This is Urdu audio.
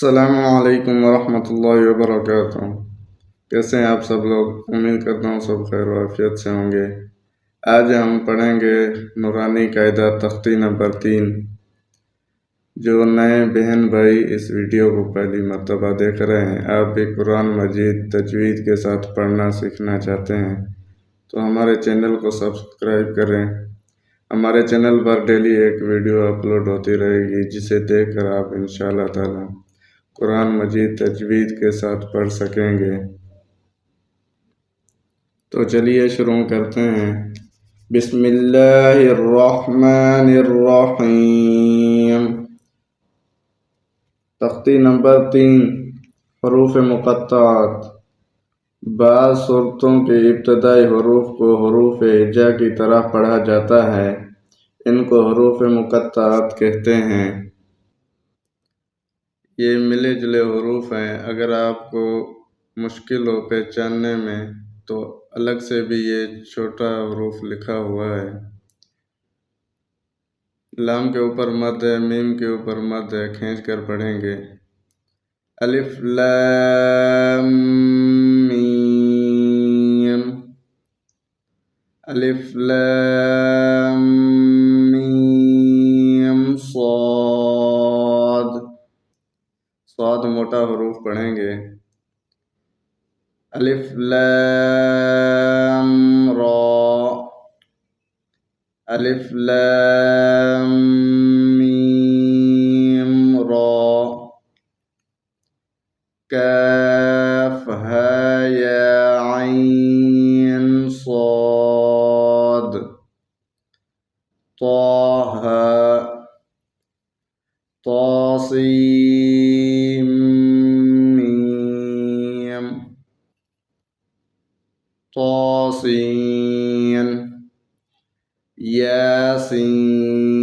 السلام علیکم ورحمۃ اللہ وبرکاتہ۔ کیسے ہیں آپ سب لوگ؟ امید کرتا ہوں سب خیر و عافیت سے ہوں گے۔ آج ہم پڑھیں گے نورانی قاعدہ تختی نمبر 3۔ جو نئے بہن بھائی اس ویڈیو کو پہلی مرتبہ دیکھ رہے ہیں، آپ بھی قرآن مجید تجوید کے ساتھ پڑھنا سیکھنا چاہتے ہیں تو ہمارے چینل کو سبسکرائب کریں۔ ہمارے چینل پر ڈیلی ایک ویڈیو اپلوڈ ہوتی رہے گی، جسے دیکھ کر آپ انشاءاللہ تعالی قرآن مجید تجوید کے ساتھ پڑھ سکیں گے۔ تو چلیے شروع کرتے ہیں۔ بسم اللہ الرحمن الرحیم۔ تختی نمبر 3، حروف مقطعات۔ بعض صورتوں کے ابتدائی حروف کو حروف ہجا کی طرح پڑھا جاتا ہے، ان کو حروف مقطعات کہتے ہیں۔ یہ ملے جلے حروف ہیں، اگر آپ کو مشکل ہو پہچاننے میں تو الگ سے بھی یہ چھوٹا حروف لکھا ہوا ہے۔ لام کے اوپر مد ہے، میم کے اوپر مد ہے، کھینچ کر پڑھیں گے۔ الف لام میم، الف لام میم صاد۔ صاد موٹا حروف پڑھیں گے۔ الف لام را، الف لام میم را۔ کاف ہا یا عین صاد۔ طہ، طاسیم میم، طاسین۔ یاسین،